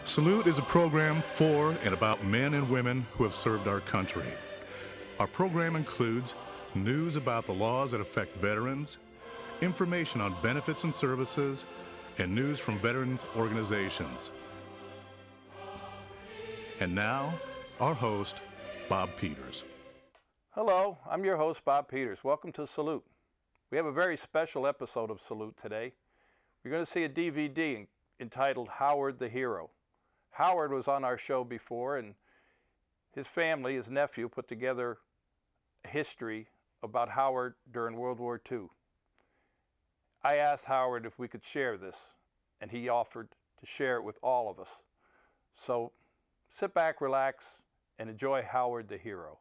Salute is a program for and about men and women who have served our country. Our program includes news about the laws that affect veterans, information on benefits and services, and news from veterans organizations. And now, our host, Bob Peters. Hello, I'm your host, Bob Peters. Welcome to Salute. We have a very special episode of Salute today. You're going to see a DVD entitled Howard the Hero. Howard was on our show before, and his family, his nephew, put together a history about Howard during World War II. I asked Howard if we could share this, and he offered to share it with all of us. So sit back, relax, and enjoy Howard the Hero.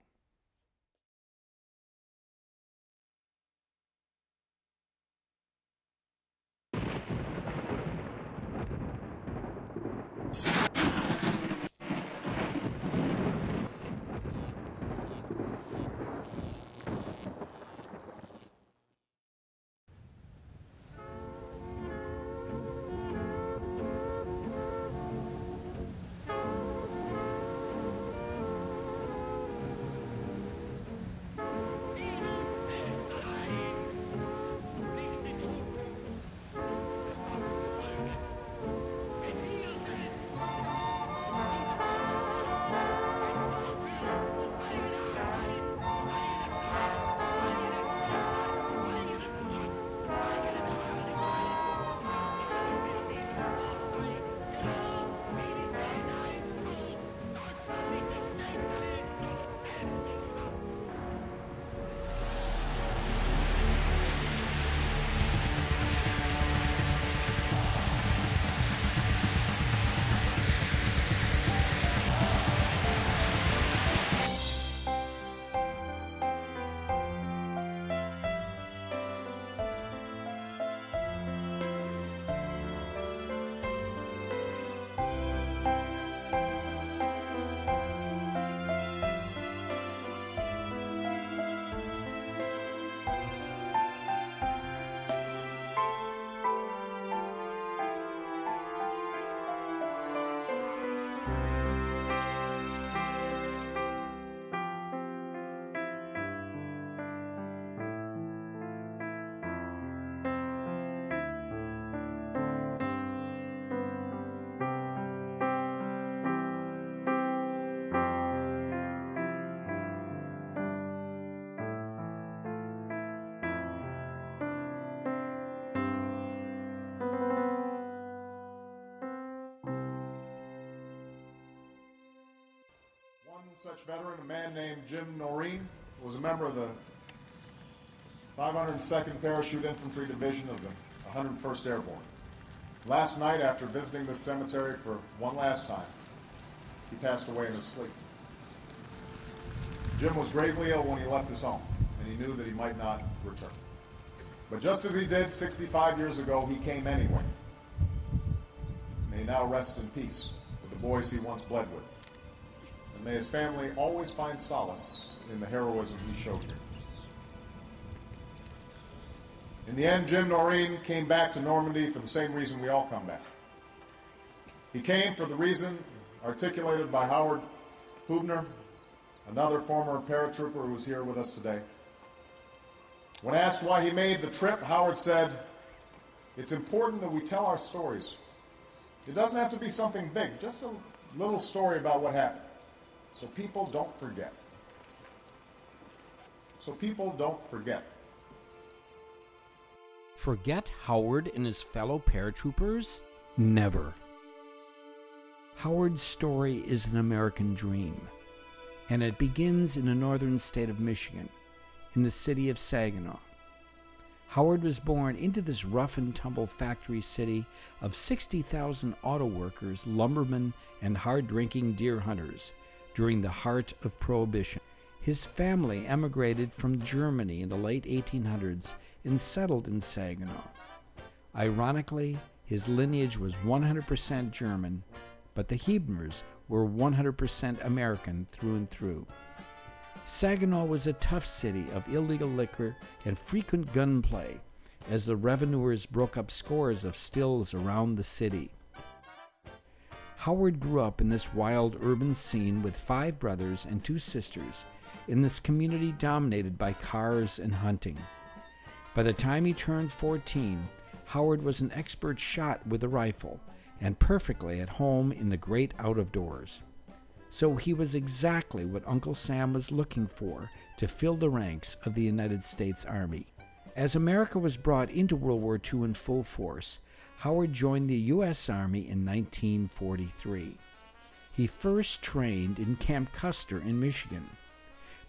One such veteran, a man named Jim Noreen, was a member of the 502nd Parachute Infantry Division of the 101st Airborne. Last night, after visiting this cemetery for one last time, he passed away in his sleep. Jim was gravely ill when he left his home, and he knew that he might not return. But just as he did 65 years ago, he came anyway. May he now rest in peace with the boys he once bled with. And may his family always find solace in the heroism he showed here. In the end, Jim Noreen came back to Normandy for the same reason we all come back. He came for the reason articulated by Howard Heubner, another former paratrooper who is here with us today. When asked why he made the trip, Howard said, "It's important that we tell our stories. It doesn't have to be something big, just a little story about what happened, so people don't forget." So people don't forget. Forget Howard and his fellow paratroopers? Never. Howard's story is an American dream, and it begins in the northern state of Michigan, in the city of Saginaw. Howard was born into this rough-and-tumble factory city of 60,000 auto workers, lumbermen, and hard-drinking deer hunters during the heart of Prohibition. His family emigrated from Germany in the late 1800s and settled in Saginaw. Ironically, his lineage was 100% German, but the Heubners were 100% American through and through. Saginaw was a tough city of illegal liquor and frequent gunplay as the revenuers broke up scores of stills around the city. Howard grew up in this wild urban scene with 5 brothers and 2 sisters in this community dominated by cars and hunting. By the time he turned 14, Howard was an expert shot with a rifle and perfectly at home in the great out-of-doors. So he was exactly what Uncle Sam was looking for to fill the ranks of the United States Army. As America was brought into World War II in full force, Howard joined the U.S. Army in 1943. He first trained in Camp Custer in Michigan.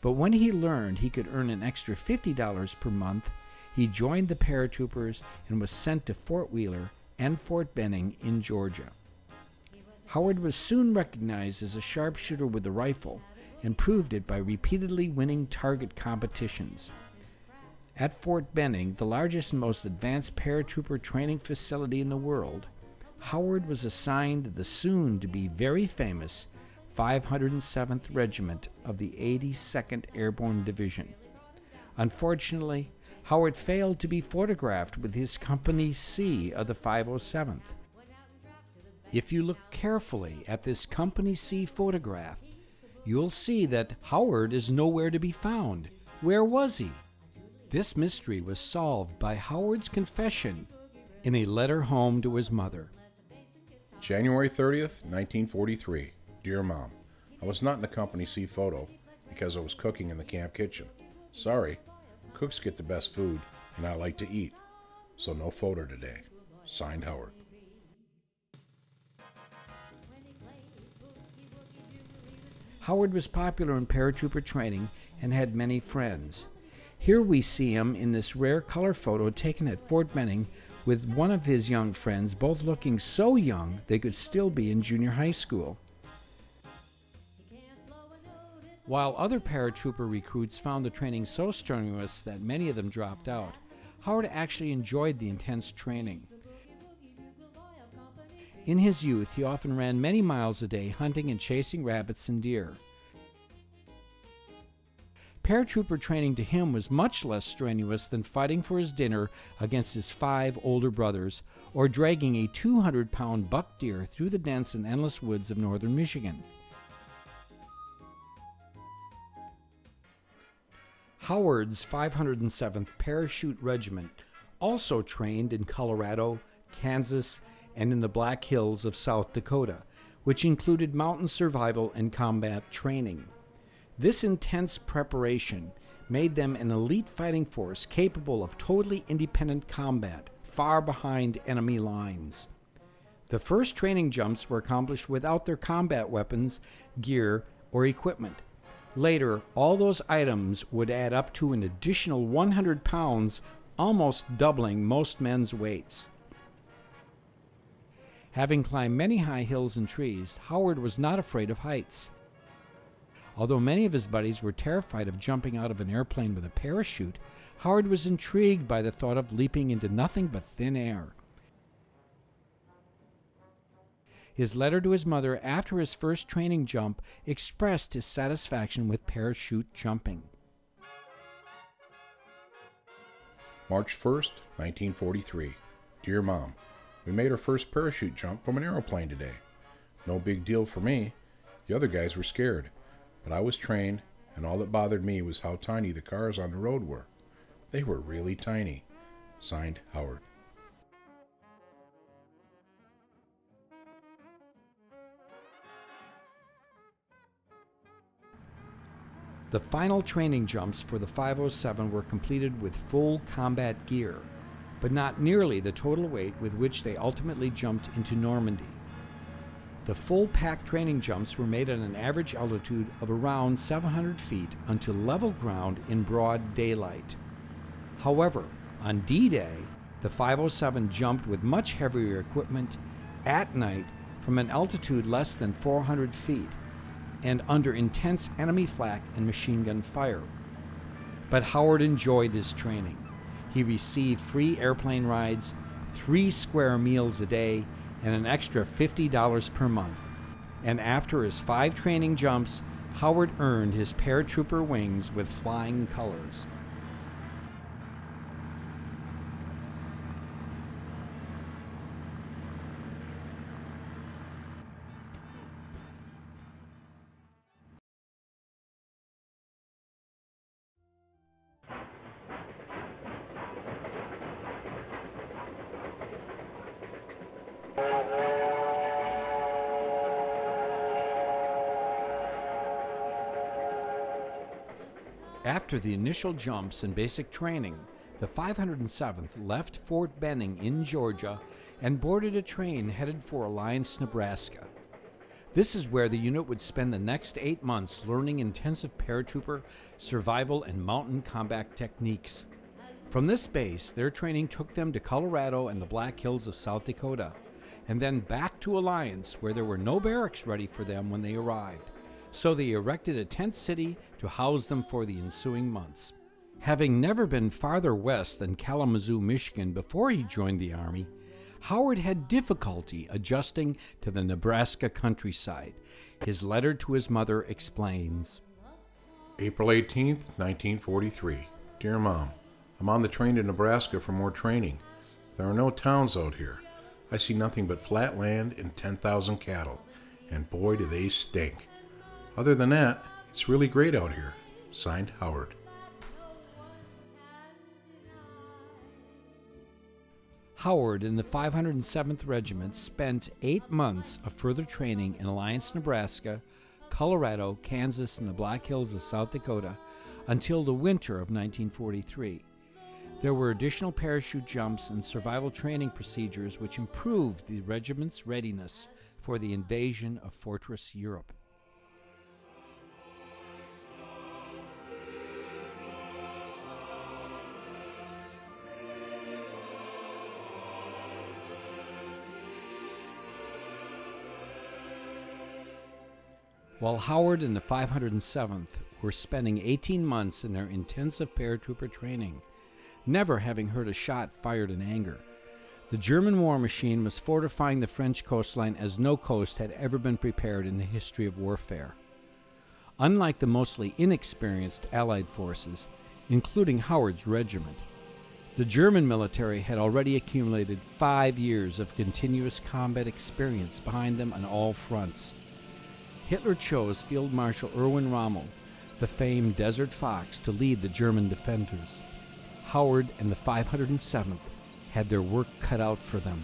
But when he learned he could earn an extra $50 per month, he joined the paratroopers and was sent to Fort Wheeler and Fort Benning in Georgia. Howard was soon recognized as a sharpshooter with a rifle and proved it by repeatedly winning target competitions. At Fort Benning, the largest and most advanced paratrooper training facility in the world, Howard was assigned to the soon-to-be very famous 507th Regiment of the 82nd Airborne Division. Unfortunately, Howard failed to be photographed with his Company C of the 507th. If you look carefully at this Company C photograph, you'll see that Howard is nowhere to be found. Where was he? This mystery was solved by Howard's confession in a letter home to his mother. January 30th, 1943. Dear Mom, I was not in the Company C photo because I was cooking in the camp kitchen. Sorry, cooks get the best food and I like to eat, so no photo today. Signed, Howard. Howard was popular in paratrooper training and had many friends. Here we see him in this rare color photo taken at Fort Benning with one of his young friends, both looking so young they could still be in junior high school. While other paratrooper recruits found the training so strenuous that many of them dropped out, Howard actually enjoyed the intense training. In his youth, he often ran many miles a day hunting and chasing rabbits and deer. Paratrooper training to him was much less strenuous than fighting for his dinner against his 5 older brothers or dragging a 200-pound buck deer through the dense and endless woods of northern Michigan. Howard's 507th Parachute Regiment also trained in Colorado, Kansas, and in the Black Hills of South Dakota, which included mountain survival and combat training. This intense preparation made them an elite fighting force capable of totally independent combat, far behind enemy lines. The first training jumps were accomplished without their combat weapons, gear, or equipment. Later, all those items would add up to an additional 100 pounds, almost doubling most men's weights. Having climbed many high hills and trees, Howard was not afraid of heights. Although many of his buddies were terrified of jumping out of an airplane with a parachute, Howard was intrigued by the thought of leaping into nothing but thin air. His letter to his mother after his first training jump expressed his satisfaction with parachute jumping. March 1st, 1943. Dear Mom, we made our first parachute jump from an aeroplane today. No big deal for me. The other guys were scared, but I was trained, and all that bothered me was how tiny the cars on the road were. They were really tiny. Signed, Howard. The final training jumps for the 507 were completed with full combat gear, but not nearly the total weight with which they ultimately jumped into Normandy. The full pack training jumps were made at an average altitude of around 700 feet onto level ground in broad daylight. However, on D-Day, the 507 jumped with much heavier equipment at night from an altitude less than 400 feet and under intense enemy flak and machine gun fire. But Howard enjoyed his training. He received free airplane rides, 3 square meals a day, and an extra $50 per month. And after his 5 training jumps, Howard earned his paratrooper wings with flying colors. After the initial jumps and basic training, the 507th left Fort Benning in Georgia and boarded a train headed for Alliance, Nebraska. This is where the unit would spend the next 8 months learning intensive paratrooper, survival, and mountain combat techniques. From this base, their training took them to Colorado and the Black Hills of South Dakota, and then back to Alliance, where there were no barracks ready for them when they arrived. So they erected a tent city to house them for the ensuing months. Having never been farther west than Kalamazoo, Michigan before he joined the Army, Howard had difficulty adjusting to the Nebraska countryside. His letter to his mother explains. April 18th, 1943. Dear Mom, I'm on the train to Nebraska for more training. There are no towns out here. I see nothing but flat land and 10,000 cattle, and boy do they stink. Other than that, it's really great out here. Signed, Howard. Howard and the 507th Regiment spent 8 months of further training in Alliance, Nebraska, Colorado, Kansas, and the Black Hills of South Dakota until the winter of 1943. There were additional parachute jumps and survival training procedures which improved the regiment's readiness for the invasion of Fortress Europe. While Howard and the 507th were spending 18 months in their intensive paratrooper training, never having heard a shot fired in anger, the German war machine was fortifying the French coastline as no coast had ever been prepared in the history of warfare. Unlike the mostly inexperienced Allied forces, including Howard's regiment, the German military had already accumulated 5 years of continuous combat experience behind them on all fronts. Hitler chose Field Marshal Erwin Rommel, the famed Desert Fox, to lead the German defenders. Howard and the 507th had their work cut out for them.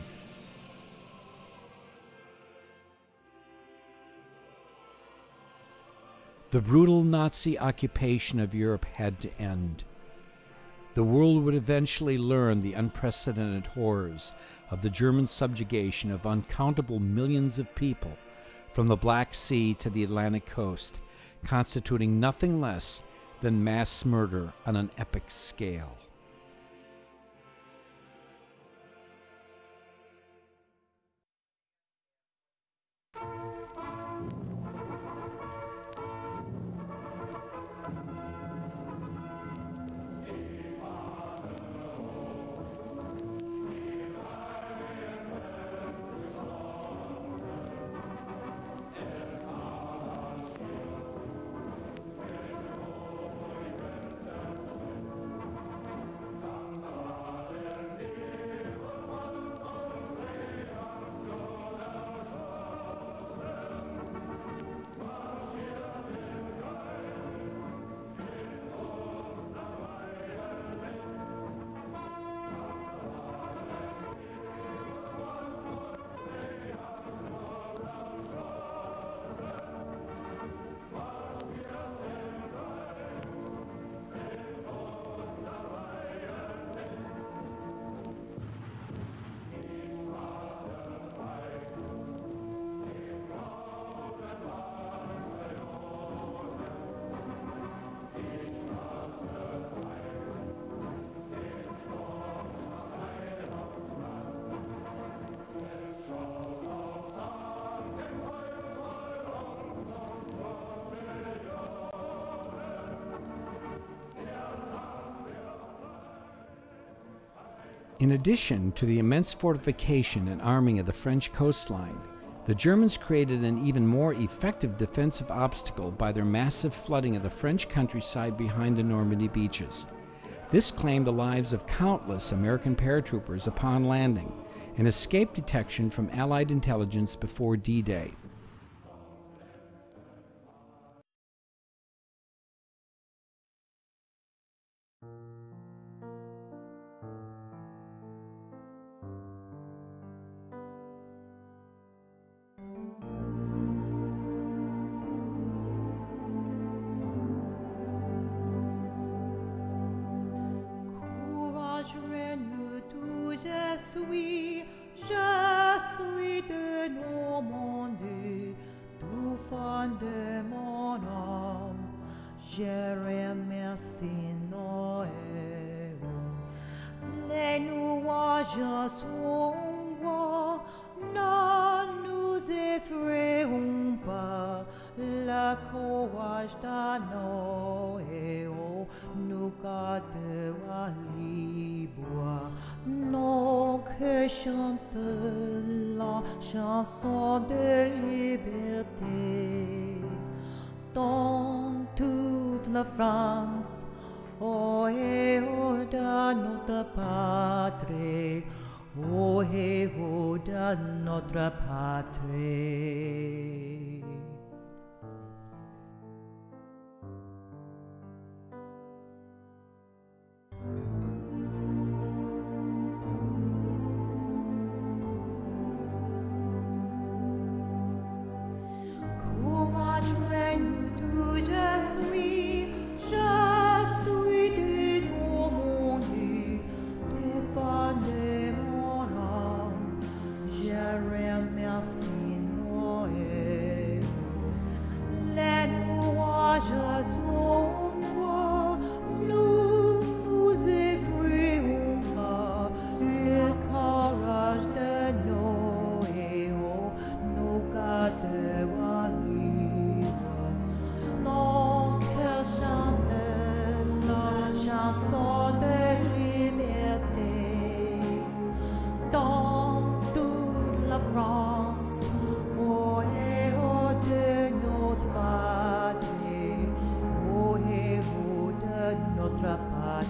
The brutal Nazi occupation of Europe had to end. The world would eventually learn the unprecedented horrors of the German subjugation of uncountable millions of people from the Black Sea to the Atlantic coast, constituting nothing less than mass murder on an epic scale. In addition to the immense fortification and arming of the French coastline, the Germans created an even more effective defensive obstacle by their massive flooding of the French countryside behind the Normandy beaches. This claimed the lives of countless American paratroopers upon landing and escaped detection from Allied intelligence before D-Day. Passons-moi, ne nous effrayons pas, le courage d'un héros nous gardera libres. Nos cœurs chantent la chanson de liberté dans toute la France. Ô héros de notre patrie, ô héros de notre patrie. Courage, d'où je suis de Normandie, défendez mon âme, je remercie nos héros. Les nuages sont noirs, nous nous effrayons pas, le courage de nos héros nous gardera libres. Nos cœurs chantent la chanson de liberté dans toute la France, ô héros de notre patrie, ô héros de notre patrie.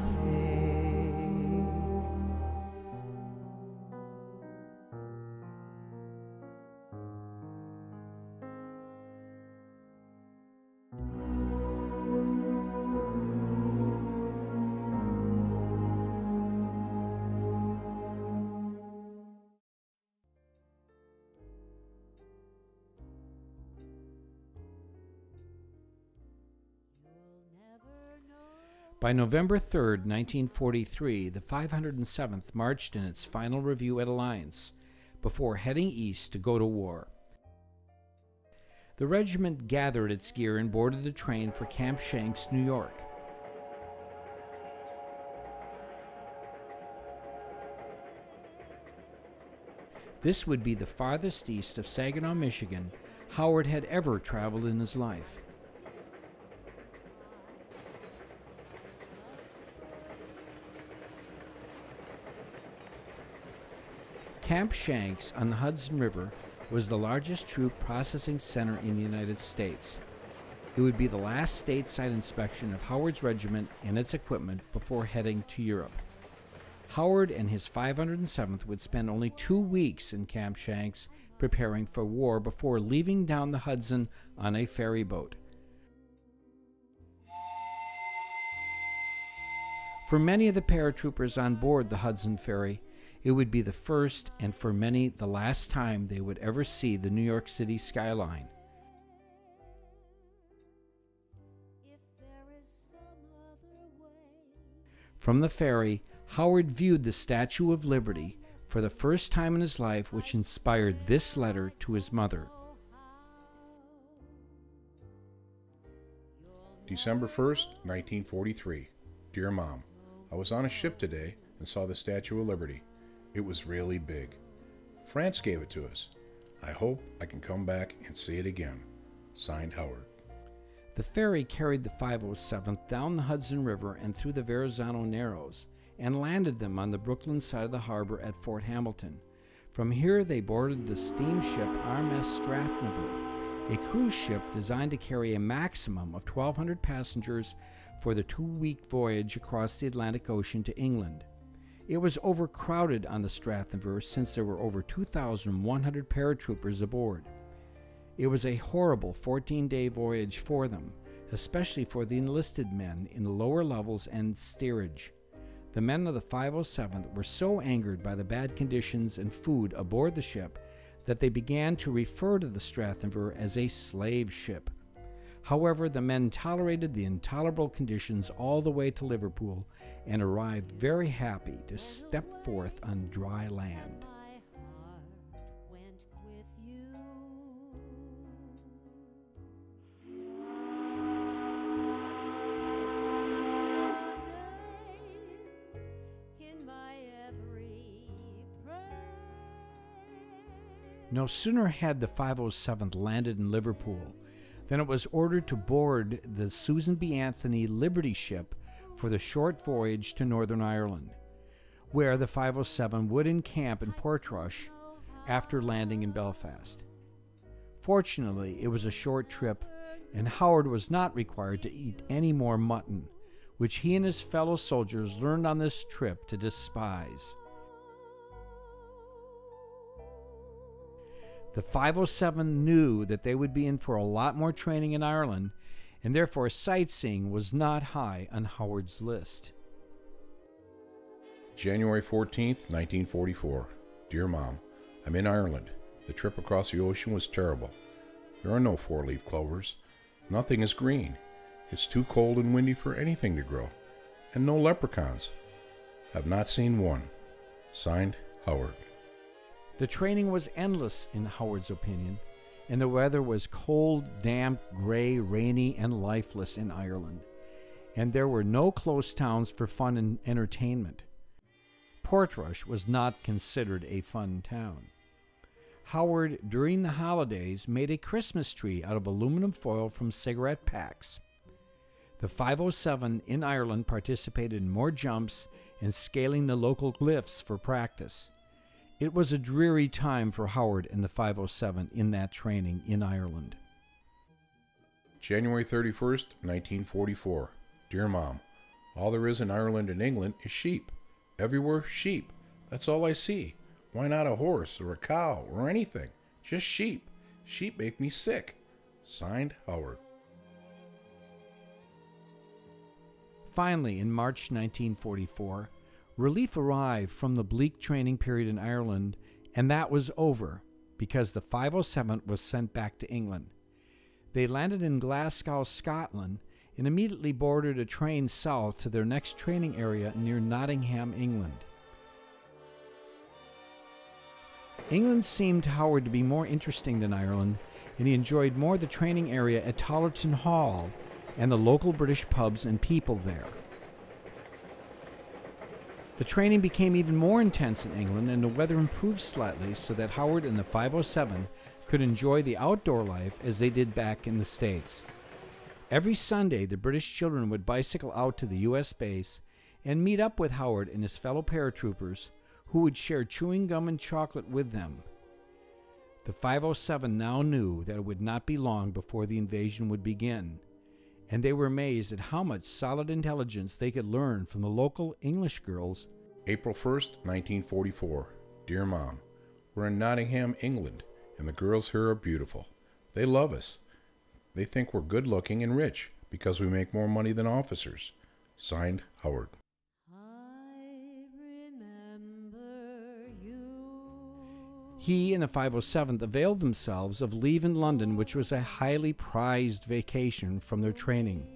By November 3, 1943, the 507th marched in its final review at Alliance before heading east to go to war. The regiment gathered its gear and boarded the train for Camp Shanks, New York. This would be the farthest east of Saginaw, Michigan, Howard had ever traveled in his life. Camp Shanks on the Hudson River was the largest troop processing center in the United States. It would be the last stateside inspection of Howard's regiment and its equipment before heading to Europe. Howard and his 507th would spend only 2 weeks in Camp Shanks preparing for war before leaving down the Hudson on a ferry boat. For many of the paratroopers on board the Hudson ferry, it would be the first and for many the last time they would ever see the New York City skyline. From the ferry, Howard viewed the Statue of Liberty for the first time in his life, which inspired this letter to his mother. December 1st, 1943. Dear Mom, I was on a ship today and saw the Statue of Liberty. It was really big. France gave it to us. I hope I can come back and see it again. Signed, Howard. The ferry carried the 507th down the Hudson River and through the Verrazano Narrows and landed them on the Brooklyn side of the harbor at Fort Hamilton. From here they boarded the steamship RMS Strathnaver, a cruise ship designed to carry a maximum of 1,200 passengers for the 2-week voyage across the Atlantic Ocean to England. It was overcrowded on the Strathnaver since there were over 2,100 paratroopers aboard. It was a horrible 14-day voyage for them, especially for the enlisted men in the lower levels and steerage. The men of the 507th were so angered by the bad conditions and food aboard the ship that they began to refer to the Strathnaver as a slave ship. However, the men tolerated the intolerable conditions all the way to Liverpool and arrived very happy to step forth on dry land. No sooner had the 507th landed in Liverpool than it was ordered to board the Susan B. Anthony Liberty ship for the short voyage to Northern Ireland, where the 507 would encamp in Portrush after landing in Belfast. Fortunately, it was a short trip, and Howard was not required to eat any more mutton, which he and his fellow soldiers learned on this trip to despise. The 507 knew that they would be in for a lot more training in Ireland, and therefore sightseeing was not high on Howard's list. January 14th, 1944. Dear Mom, I'm in Ireland. The trip across the ocean was terrible. There are no four-leaf clovers. Nothing is green. It's too cold and windy for anything to grow. And no leprechauns. I've not seen one. Signed, Howard. The training was endless, in Howard's opinion, and the weather was cold, damp, gray, rainy, and lifeless in Ireland, and there were no close towns for fun and entertainment. Portrush was not considered a fun town. Howard, during the holidays, made a Christmas tree out of aluminum foil from cigarette packs. The 507 in Ireland participated in more jumps and scaling the local cliffs for practice. It was a dreary time for Howard and the 507 in that training in Ireland. January 31st, 1944. Dear Mom, all there is in Ireland and England is sheep. Everywhere, sheep. That's all I see. Why not a horse or a cow or anything? Just sheep. Sheep make me sick. Signed, Howard. Finally, in March 1944, relief arrived from the bleak training period in Ireland, and that was over because the 507 was sent back to England. They landed in Glasgow, Scotland, and immediately boarded a train south to their next training area near Nottingham, England. England seemed to Howard to be more interesting than Ireland, and he enjoyed more the training area at Tollerton Hall and the local British pubs and people there. The training became even more intense in England, and the weather improved slightly so that Howard and the 507 could enjoy the outdoor life as they did back in the States. Every Sunday, the British children would bicycle out to the U.S. base and meet up with Howard and his fellow paratroopers, who would share chewing gum and chocolate with them. The 507 now knew that it would not be long before the invasion would begin, and they were amazed at how much solid intelligence they could learn from the local English girls. April 1st, 1944. Dear Mom, we're in Nottingham, England, and the girls here are beautiful. They love us. They think we're good-looking and rich because we make more money than officers. Signed, Howard. He and the 507th availed themselves of leave in London, which was a highly prized vacation from their training.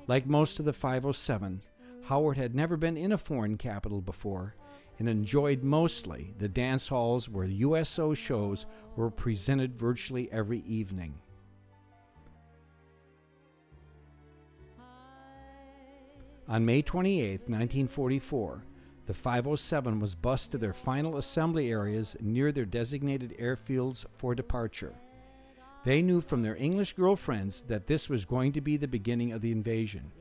Like most of the 507, Howard had never been in a foreign capital before and enjoyed mostly the dance halls where USO shows were presented virtually every evening. On May 28, 1944, the 507 was bused to their final assembly areas near their designated airfields for departure. They knew from their English girlfriends that this was going to be the beginning of the invasion.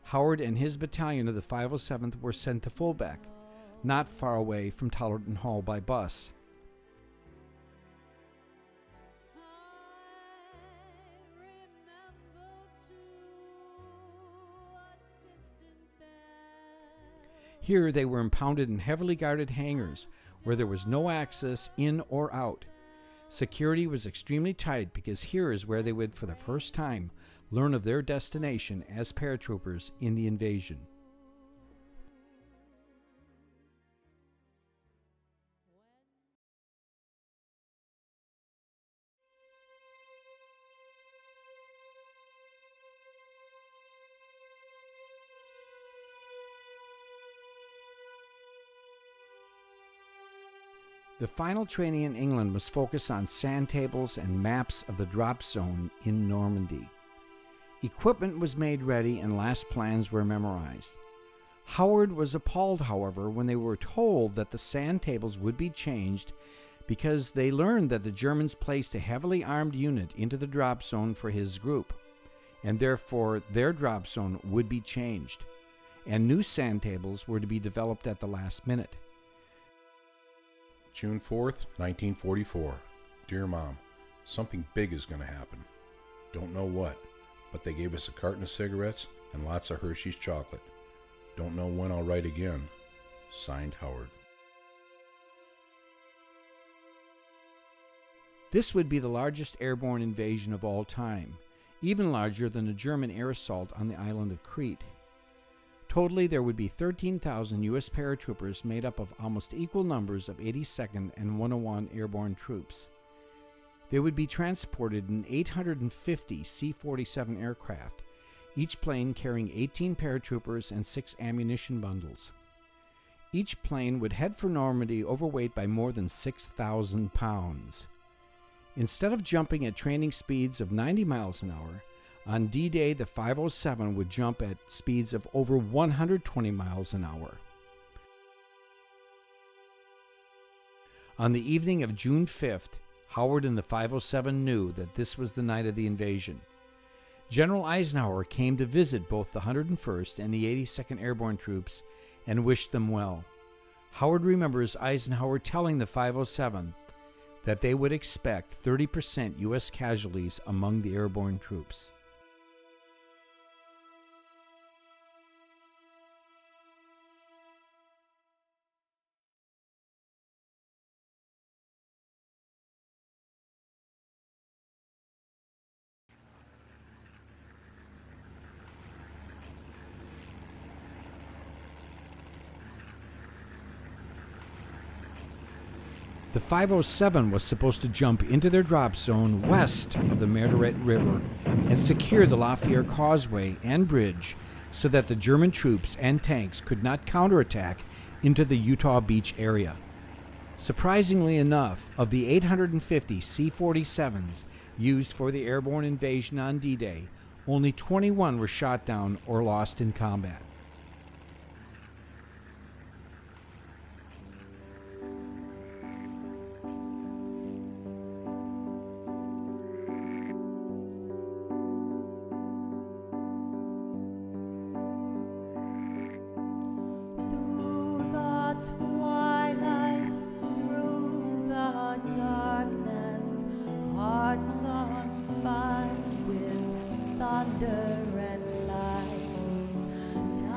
Howard and his battalion of the 507th were sent to Fullback, not far away from Tollerton Hall by bus. Here they were impounded in heavily guarded hangars where there was no access in or out. Security was extremely tight because here is where they would, for the first time, learn of their destination as paratroopers in the invasion. The final training in England was focused on sand tables and maps of the drop zone in Normandy. Equipment was made ready and last plans were memorized. Howard was appalled, however, when they were told that the sand tables would be changed because they learned that the Germans placed a heavily armed unit into the drop zone for his group, and therefore their drop zone would be changed, and new sand tables were to be developed at the last minute. June 4th, 1944. Dear Mom, something big is going to happen. Don't know what, but they gave us a carton of cigarettes and lots of Hershey's chocolate. Don't know when I'll write again. Signed, Howard. This would be the largest airborne invasion of all time, even larger than the German air assault on the island of Crete. Totally, there would be 13,000 U.S. paratroopers made up of almost equal numbers of 82nd and 101 airborne troops. They would be transported in 850 C-47 aircraft, each plane carrying 18 paratroopers and 6 ammunition bundles. Each plane would head for Normandy overweight by more than 6,000 pounds. Instead of jumping at training speeds of 90 miles an hour, on D-Day the 507 would jump at speeds of over 120 miles an hour. On the evening of June 5th, Howard and the 507 knew that this was the night of the invasion. General Eisenhower came to visit both the 101st and the 82nd Airborne troops and wished them well. Howard remembers Eisenhower telling the 507 that they would expect 30% U.S. casualties among the airborne troops. The 507 was supposed to jump into their drop zone west of the Margaret River and secure the Lafayette Causeway and bridge so that the German troops and tanks could not counterattack into the Utah Beach area. Surprisingly enough, of the 850 C-47s used for the airborne invasion on D-Day, only 21 were shot down or lost in combat. Thunder and lightning,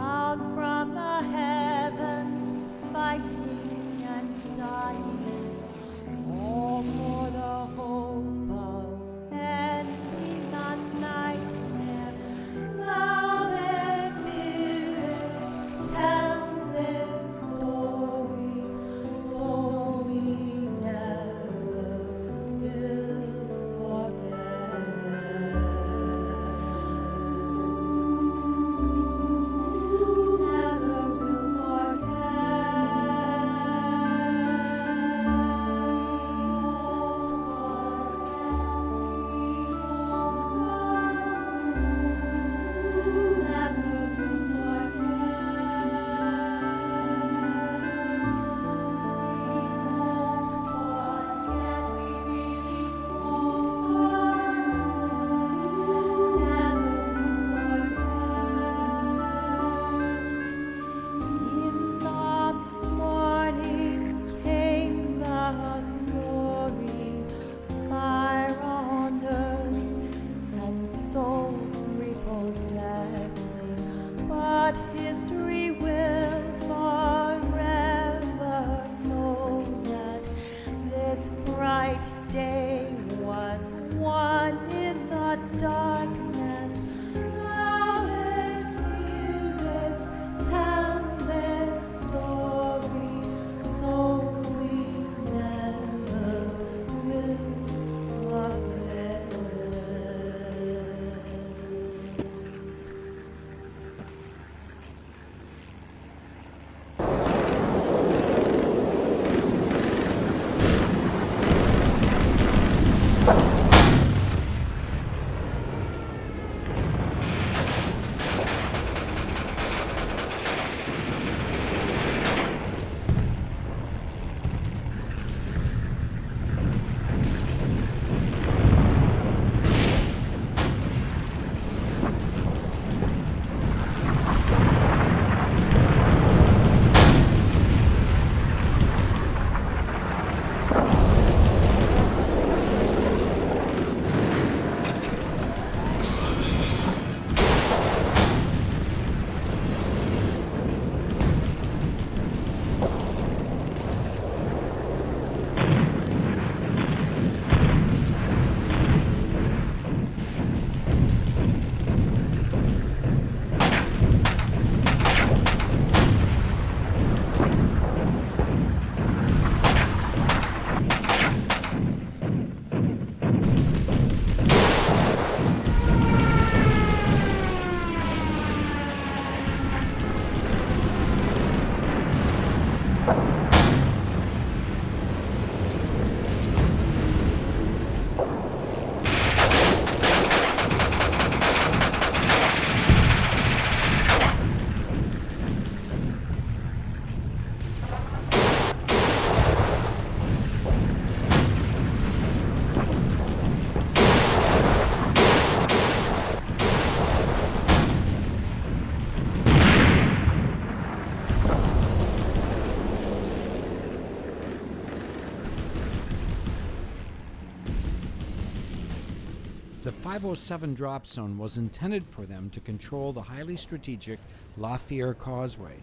The 507 drop zone was intended for them to control the highly strategic Lafayette Causeway.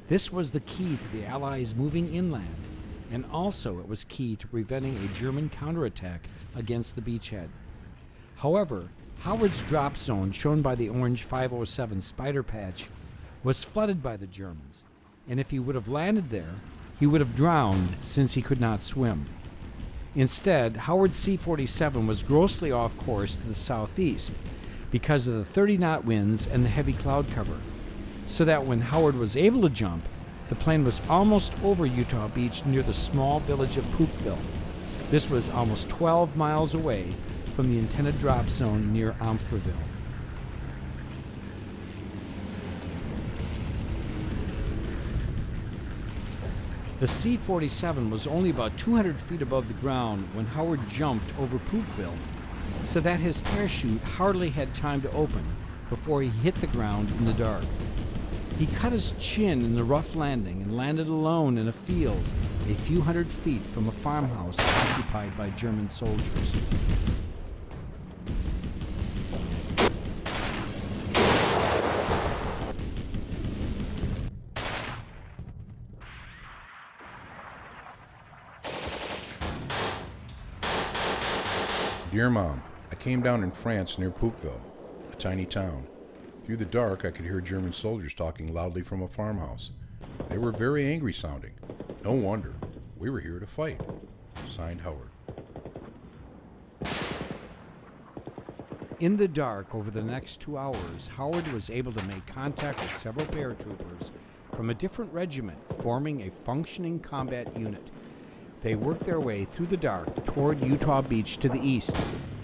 This was the key to the Allies moving inland, and also it was key to preventing a German counterattack against the beachhead. However, Howard's drop zone, shown by the orange 507 spider patch, was flooded by the Germans, and if he would have landed there, he would have drowned since he could not swim. Instead, Howard's C-47 was grossly off course to the southeast because of the 30-knot winds and the heavy cloud cover, so that when Howard was able to jump, the plane was almost over Utah Beach near the small village of Poopville. This was almost 12 miles away from the intended drop zone near Omphraville. The C-47 was only about 200 feet above the ground when Howard jumped over Poopville, so that his parachute hardly had time to open before he hit the ground in the dark. He cut his chin in the rough landing and landed alone in a field a few hundred feet from a farmhouse occupied by German soldiers. Dear Mom, I came down in France near Poopville, a tiny town. Through the dark, I could hear German soldiers talking loudly from a farmhouse. They were very angry sounding. No wonder. We were here to fight. Signed, Howard. In the dark, over the next 2 hours, Howard was able to make contact with several paratroopers from a different regiment, forming a functioning combat unit. They worked their way through the dark toward Utah Beach to the east,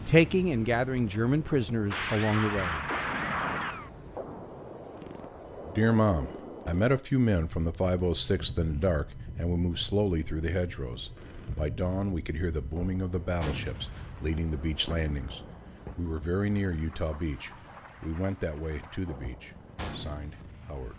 taking and gathering German prisoners along the way. Dear Mom, I met a few men from the 506th in the dark, and we moved slowly through the hedgerows. By dawn, we could hear the booming of the battleships leading the beach landings. We were very near Utah Beach. We went that way to the beach. Signed, Howard.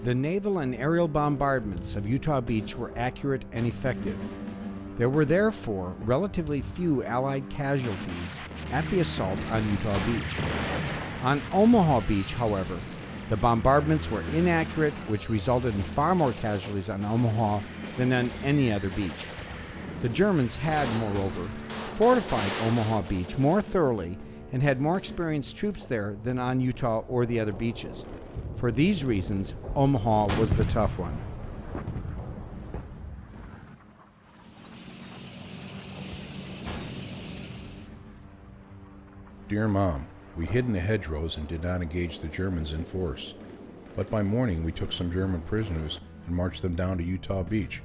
The naval and aerial bombardments of Utah Beach were accurate and effective. There were therefore relatively few Allied casualties at the assault on Utah Beach. On Omaha Beach, however, the bombardments were inaccurate, which resulted in far more casualties on Omaha than on any other beach. The Germans had, moreover, fortified Omaha Beach more thoroughly and had more experienced troops there than on Utah or the other beaches. For these reasons, Omaha was the tough one. Dear Mom, we hid in the hedgerows and did not engage the Germans in force. But by morning we took some German prisoners and marched them down to Utah Beach,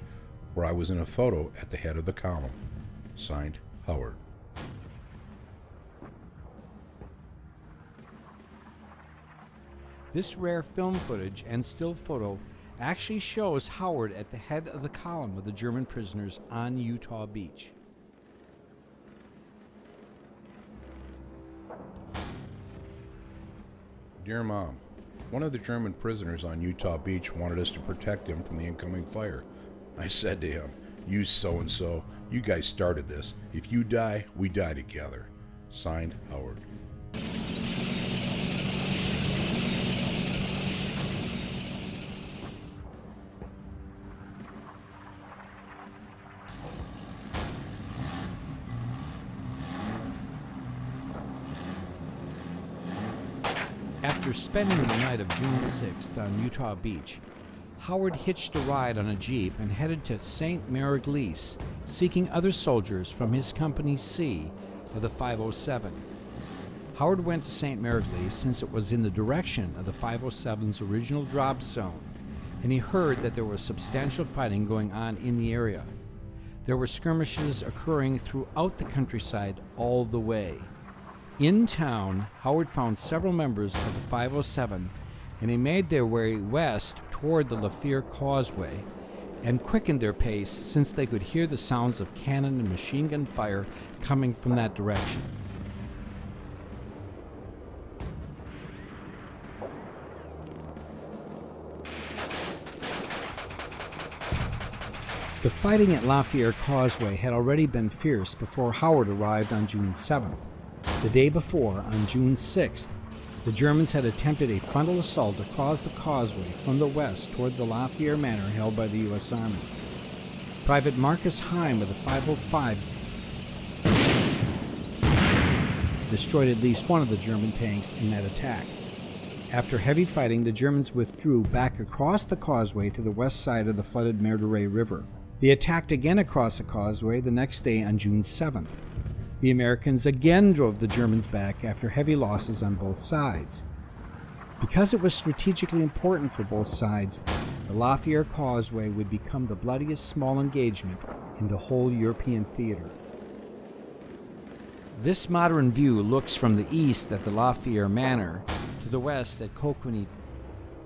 where I was in a photo at the head of the column. Signed, Howard. This rare film footage and still photo actually shows Howard at the head of the column of the German prisoners on Utah Beach. Dear Mom, one of the German prisoners on Utah Beach wanted us to protect him from the incoming fire. I said to him, "You so-and-so, you guys started this. If you die, we die together." Signed, Howard. After spending the night of June 6th on Utah Beach, Howard hitched a ride on a Jeep and headed to St. Mary-Glise, seeking other soldiers from his Company C of the 507. Howard went to St. Mary-Glise since it was in the direction of the 507's original drop zone, and he heard that there was substantial fighting going on in the area. There were skirmishes occurring throughout the countryside all the way. In town, Howard found several members of the 507, and they made their way west toward the Lafier Causeway and quickened their pace since they could hear the sounds of cannon and machine gun fire coming from that direction. The fighting at Lafier Causeway had already been fierce before Howard arrived on June 7th. The day before, on June 6th, the Germans had attempted a frontal assault across the causeway from the west toward the Lafier Manor held by the U.S. Army. Private Marcus Heim of the 505 destroyed at least one of the German tanks in that attack. After heavy fighting, the Germans withdrew back across the causeway to the west side of the flooded Meurthe River. They attacked again across the causeway the next day on June 7th. The Americans again drove the Germans back after heavy losses on both sides. Because it was strategically important for both sides, the Lafier Causeway would become the bloodiest small engagement in the whole European theater. This modern view looks from the east at the Lafier Manor to the west at Coquigny.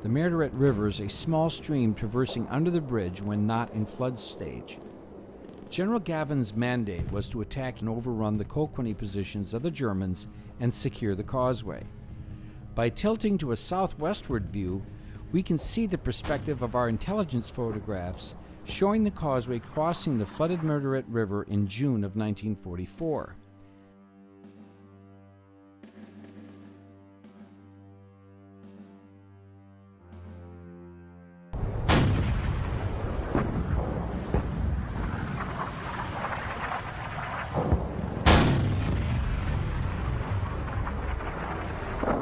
The Meurthe River is a small stream traversing under the bridge when not in flood stage. General Gavin's mandate was to attack and overrun the Coquigny positions of the Germans and secure the causeway. By tilting to a southwestward view, we can see the perspective of our intelligence photographs showing the causeway crossing the flooded Meurthe River in June of 1944.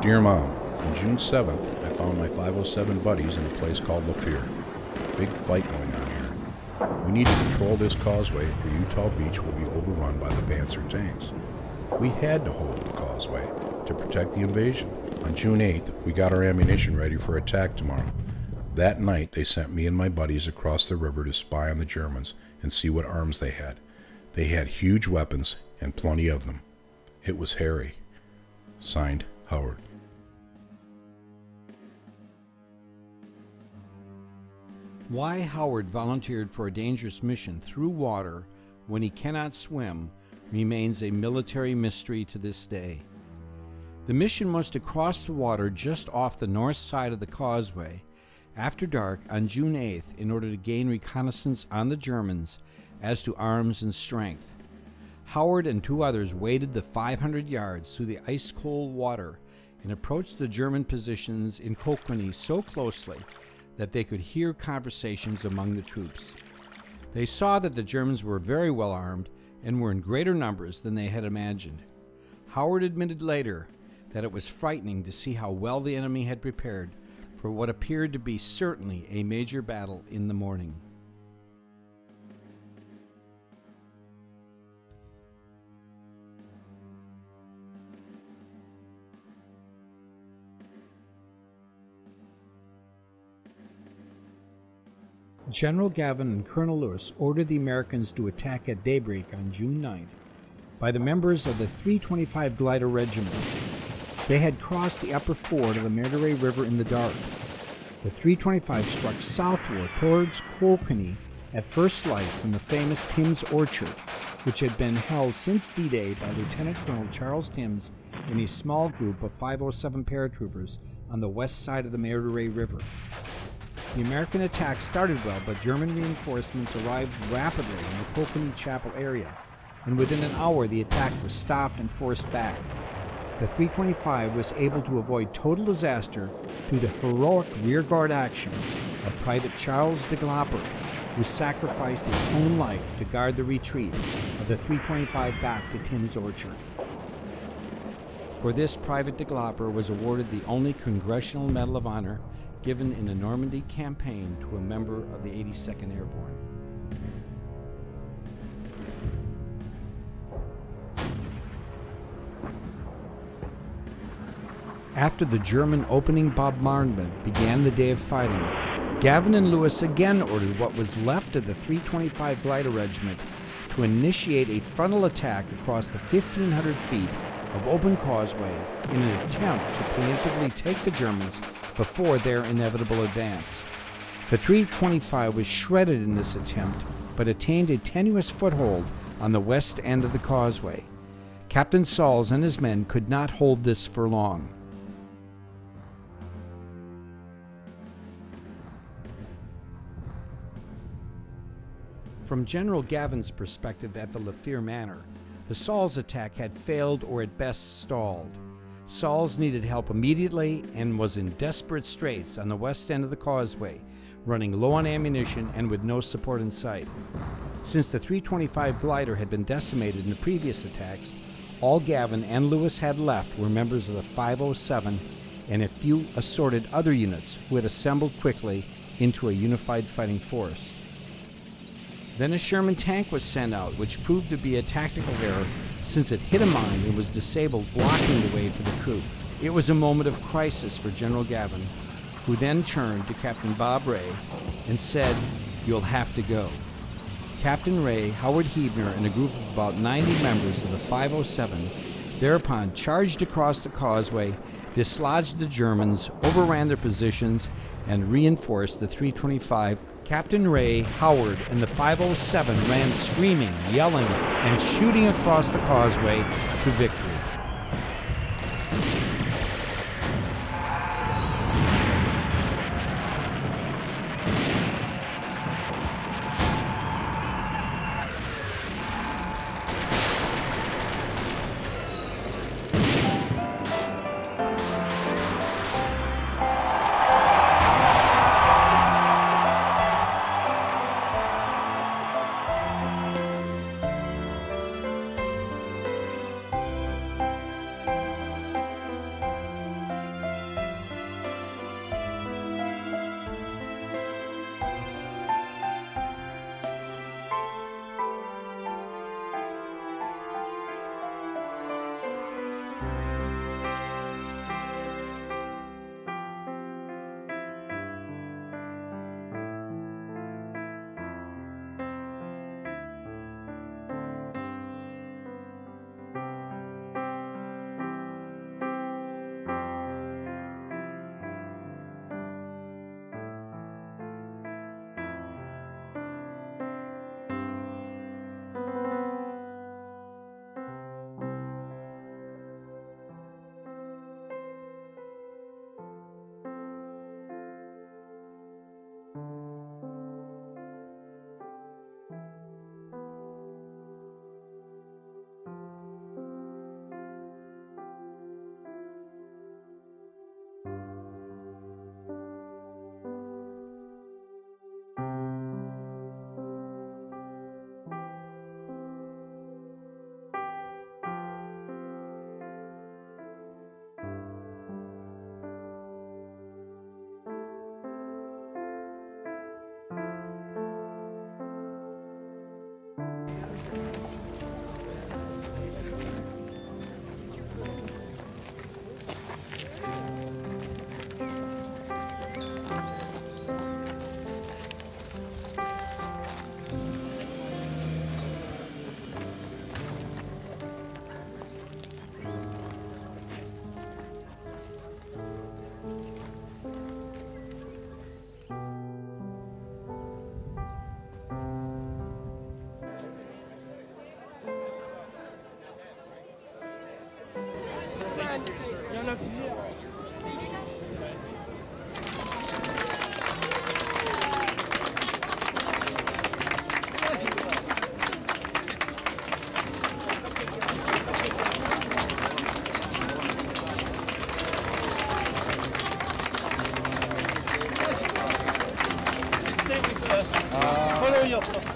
Dear Mom, on June 7th, I found my 507 buddies in a place called Lafier. Big fight going on here. We need to control this causeway or Utah Beach will be overrun by the Panzer tanks. We had to hold the causeway to protect the invasion. On June 8th, we got our ammunition ready for attack tomorrow. That night, they sent me and my buddies across the river to spy on the Germans and see what arms they had. They had huge weapons and plenty of them. It was hairy. Signed, Howard. Why Howard volunteered for a dangerous mission through water when he cannot swim remains a military mystery to this day. The mission was to cross the water just off the north side of the causeway after dark on June 8th in order to gain reconnaissance on the Germans as to arms and strength. Howard and two others waded the 500 yards through the ice-cold water and approached the German positions in Coquigny so closely that they could hear conversations among the troops. They saw that the Germans were very well armed and were in greater numbers than they had imagined. Howard admitted later that it was frightening to see how well the enemy had prepared for what appeared to be certainly a major battle in the morning. General Gavin and Colonel Lewis ordered the Americans to attack at daybreak on June 9th by the members of the 325 Glider Regiment. They had crossed the upper ford of the Meurthe River in the dark. The 325 struck southward towards Coquigny at first light from the famous Tim's Orchard, which had been held since D-Day by Lieutenant Colonel Charles Timms and a small group of 507 paratroopers on the west side of the Meurthe River. The American attack started well, but German reinforcements arrived rapidly in the Coquigny Chapel area, and within an hour the attack was stopped and forced back. The 325 was able to avoid total disaster through the heroic rearguard action of Private Charles de Glopper, who sacrificed his own life to guard the retreat of the 325 back to Tim's Orchard. For this, Private de Glopper was awarded the only Congressional Medal of Honor given in the Normandy campaign to a member of the 82nd Airborne. After the German opening bombardment began the day of fighting, Gavin and Lewis again ordered what was left of the 325 Glider Regiment to initiate a frontal attack across the 1,500 feet of open causeway in an attempt to preemptively take the Germans before their inevitable advance. The 325 was shredded in this attempt, but attained a tenuous foothold on the west end of the causeway. Captain Sauls and his men could not hold this for long. From General Gavin's perspective at the Lafier Manor, the Sauls attack had failed or at best stalled. Sauls needed help immediately and was in desperate straits on the west end of the causeway, running low on ammunition and with no support in sight. Since the 325 glider had been decimated in the previous attacks, all Gavin and Lewis had left were members of the 507 and a few assorted other units who had assembled quickly into a unified fighting force. Then a Sherman tank was sent out, which proved to be a tactical error since it hit a mine and was disabled, blocking the way for the troop. It was a moment of crisis for General Gavin, who then turned to Captain Bob Ray and said, "You'll have to go." Captain Ray, Howard Heubner, and a group of about 90 members of the 507 thereupon charged across the causeway, dislodged the Germans, overran their positions, and reinforced the 325. Captain Ray, Howard, and the 507 ran screaming, yelling, and shooting across the causeway to victory.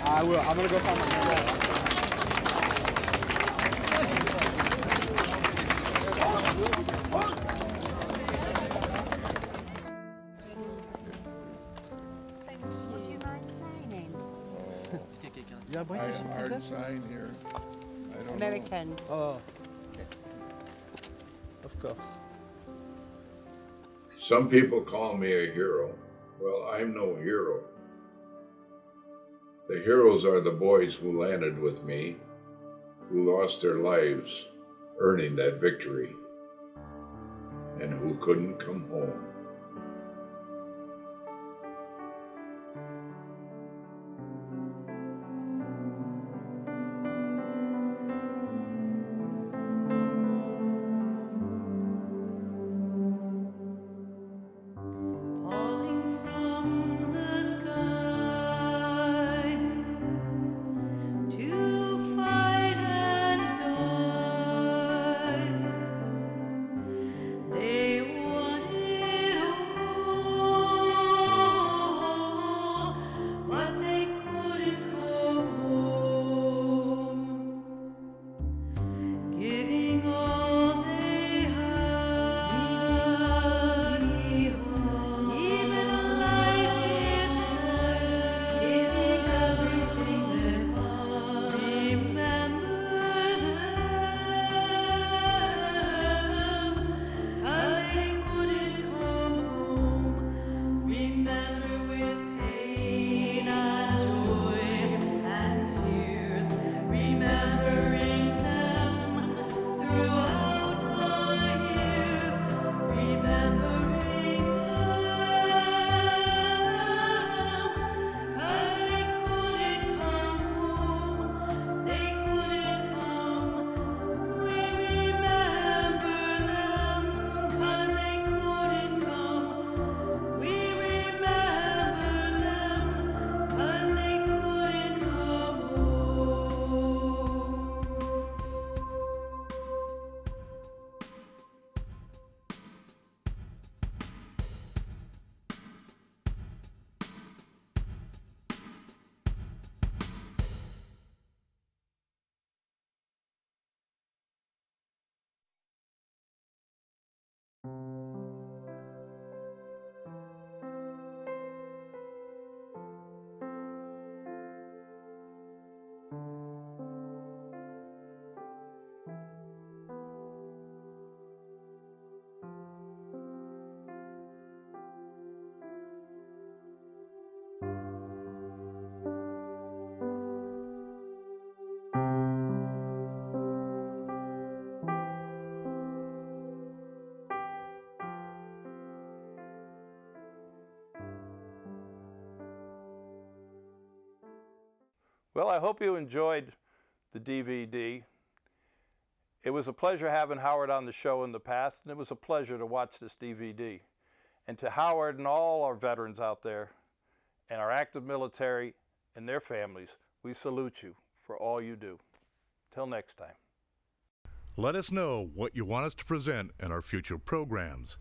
I will. I'm gonna go find my camera. Would you mind signing? Yeah, why I does have a hard sign here. I don't know. Americans. Oh. Of course. Some people call me a hero. Well, I'm no hero. The heroes are the boys who landed with me, who lost their lives earning that victory and who couldn't come home. Well, I hope you enjoyed the DVD. It was a pleasure having Howard on the show in the past, and it was a pleasure to watch this DVD. And to Howard and all our veterans out there, and our active military and their families, we salute you for all you do. Till next time. Let us know what you want us to present in our future programs.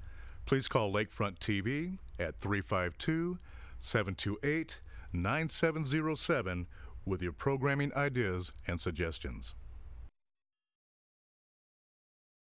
Please call Lakefront TV at 352-728-9707 with your programming ideas and suggestions.